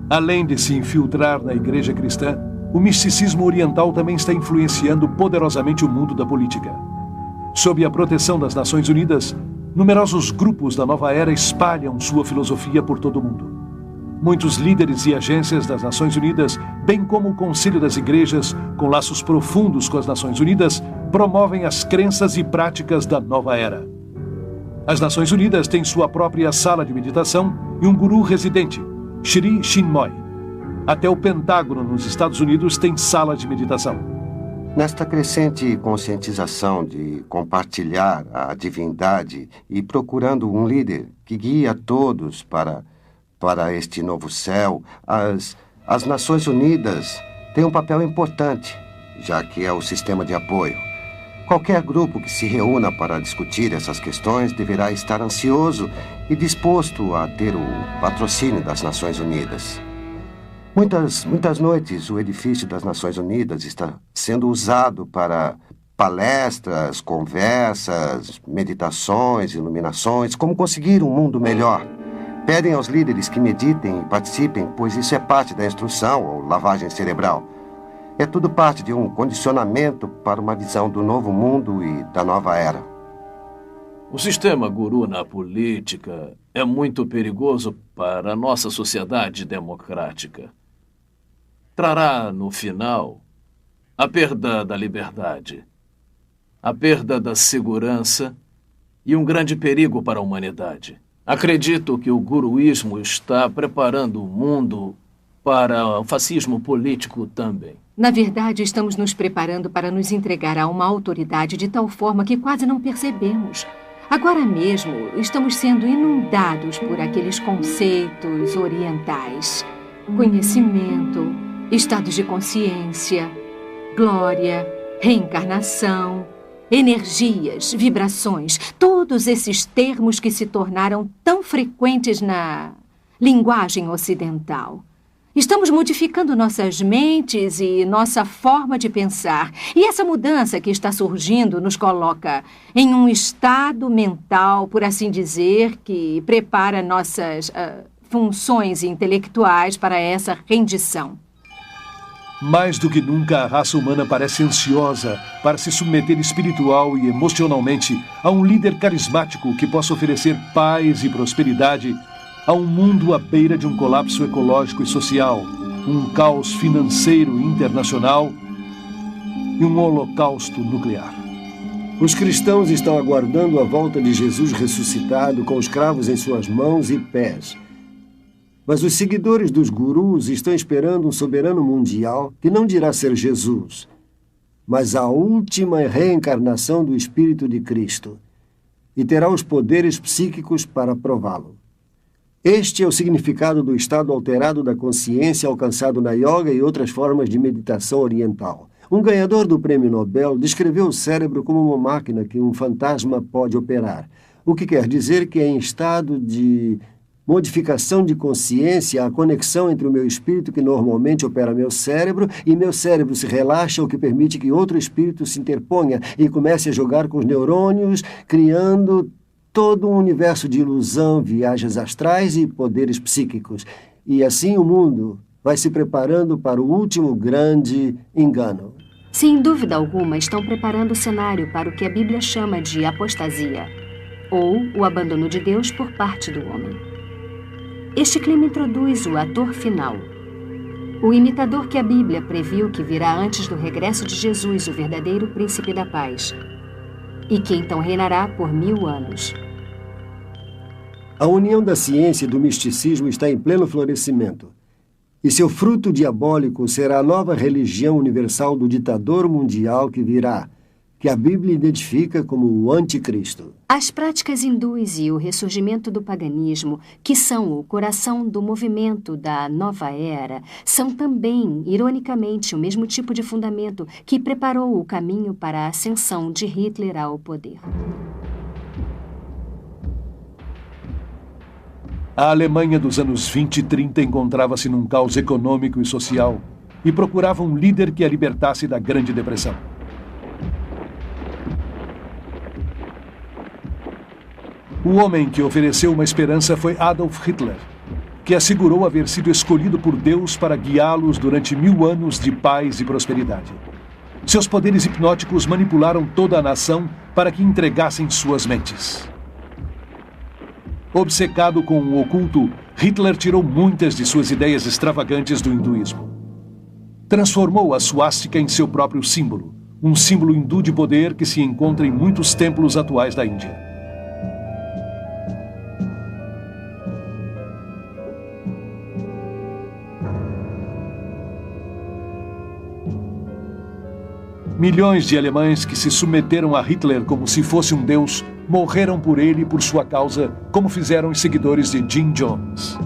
Além de se infiltrar na igreja cristã, o misticismo oriental também está influenciando poderosamente o mundo da política. Sob a proteção das Nações Unidas, numerosos grupos da nova era espalham sua filosofia por todo o mundo. Muitos líderes e agências das Nações Unidas, bem como o Conselho das Igrejas, com laços profundos com as Nações Unidas, promovem as crenças e práticas da nova era. As Nações Unidas têm sua própria sala de meditação e um guru residente, Sri Chinmoy. Até o Pentágono nos Estados Unidos tem sala de meditação. Nesta crescente conscientização de compartilhar a divindade e procurando um líder que guie a todos para este novo céu, as Nações Unidas têm um papel importante, já que é o sistema de apoio. Qualquer grupo que se reúna para discutir essas questões deverá estar ansioso e disposto a ter o patrocínio das Nações Unidas. Muitas noites, o edifício das Nações Unidas está sendo usado para palestras, conversas, meditações, iluminações, como conseguir um mundo melhor. Pedem aos líderes que meditem e participem, pois isso é parte da instrução ou lavagem cerebral. É tudo parte de um condicionamento para uma visão do novo mundo e da nova era. O sistema guru na política é muito perigoso para a nossa sociedade democrática. Trará, no final, a perda da liberdade, a perda da segurança e um grande perigo para a humanidade. Acredito que o guruísmo está preparando o mundo para o fascismo político também. Na verdade, estamos nos preparando para nos entregar a uma autoridade de tal forma que quase não percebemos. Agora mesmo, estamos sendo inundados por aqueles conceitos orientais. Conhecimento, estados de consciência, glória, reencarnação, energias, vibrações, todos esses termos que se tornaram tão frequentes na linguagem ocidental. Estamos modificando nossas mentes e nossa forma de pensar. E essa mudança que está surgindo nos coloca em um estado mental, por assim dizer, que prepara nossas funções intelectuais para essa rendição. Mais do que nunca, a raça humana parece ansiosa para se submeter espiritual e emocionalmente a um líder carismático que possa oferecer paz e prosperidade a um mundo à beira de um colapso ecológico e social, um caos financeiro internacional e um holocausto nuclear. Os cristãos estão aguardando a volta de Jesus ressuscitado com os cravos em suas mãos e pés. Mas os seguidores dos gurus estão esperando um soberano mundial que não dirá ser Jesus, mas a última reencarnação do Espírito de Cristo, e terá os poderes psíquicos para prová-lo. Este é o significado do estado alterado da consciência alcançado na yoga e outras formas de meditação oriental. Um ganhador do Prêmio Nobel descreveu o cérebro como uma máquina que um fantasma pode operar, o que quer dizer que é em estado de modificação de consciência a conexão entre o meu espírito que normalmente opera meu cérebro e meu cérebro se relaxa, o que permite que outro espírito se interponha e comece a jogar com os neurônios, criando todo um universo de ilusão, viagens astrais e poderes psíquicos. E assim o mundo vai se preparando para o último grande engano. Sem dúvida alguma, estão preparando o cenário para o que a Bíblia chama de apostasia, ou o abandono de Deus por parte do homem. Este clima introduz o ator final, o imitador que a Bíblia previu que virá antes do regresso de Jesus, o verdadeiro príncipe da paz. e que então reinará por 1000 anos. A união da ciência e do misticismo está em pleno florescimento. E seu fruto diabólico será a nova religião universal do ditador mundial que virá, que a Bíblia identifica como o Anticristo. As práticas hindus e o ressurgimento do paganismo, que são o coração do movimento da nova era, são também, ironicamente, o mesmo tipo de fundamento que preparou o caminho para a ascensão de Hitler ao poder. A Alemanha dos anos 20 e 30 encontrava-se num caos econômico e social e procurava um líder que a libertasse da Grande Depressão. O homem que ofereceu uma esperança foi Adolf Hitler, que assegurou haver sido escolhido por Deus para guiá-los durante 1000 anos de paz e prosperidade. Seus poderes hipnóticos manipularam toda a nação para que entregassem suas mentes. Obcecado com o oculto, Hitler tirou muitas de suas ideias extravagantes do hinduísmo. Transformou a suástica em seu próprio símbolo, um símbolo hindu de poder que se encontra em muitos templos atuais da Índia. Milhões de alemães que se submeteram a Hitler como se fosse um deus morreram por ele e por sua causa, como fizeram os seguidores de Jim Jones.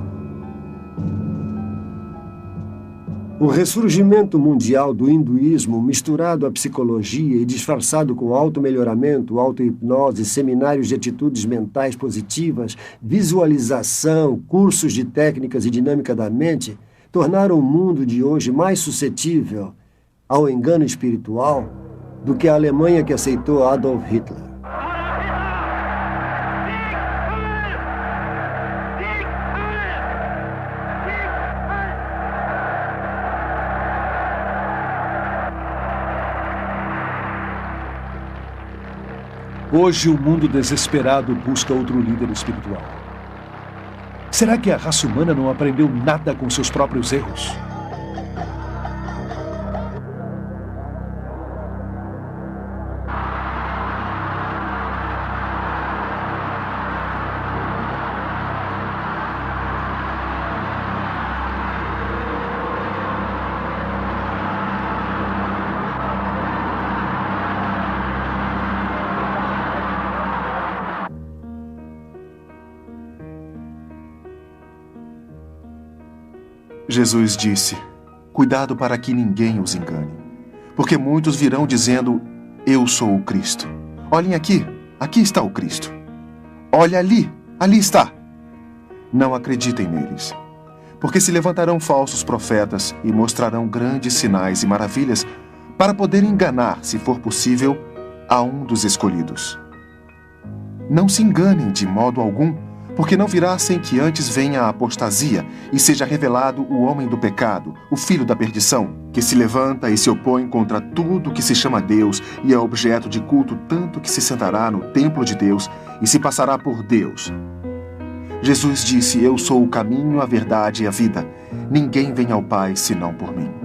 O ressurgimento mundial do hinduísmo, misturado à psicologia e disfarçado com auto-melhoramento, auto-hipnose, seminários de atitudes mentais positivas, visualização, cursos de técnicas e dinâmica da mente, tornaram o mundo de hoje mais suscetível ao engano espiritual do que a Alemanha que aceitou Adolf Hitler. Hoje o mundo desesperado busca outro líder espiritual. Será que a raça humana não aprendeu nada com seus próprios erros? Jesus disse: cuidado para que ninguém os engane, porque muitos virão dizendo: eu sou o Cristo. Olhem aqui, aqui está o Cristo. Olha ali, ali está. Não acreditem neles, porque se levantarão falsos profetas e mostrarão grandes sinais e maravilhas para poder enganar, se for possível, a um dos escolhidos. Não se enganem de modo algum, porque não virá sem que antes venha a apostasia e seja revelado o homem do pecado, o filho da perdição, que se levanta e se opõe contra tudo que se chama Deus e é objeto de culto, tanto que se sentará no templo de Deus e se passará por Deus. Jesus disse: eu sou o caminho, a verdade e a vida. Ninguém vem ao Pai senão por mim.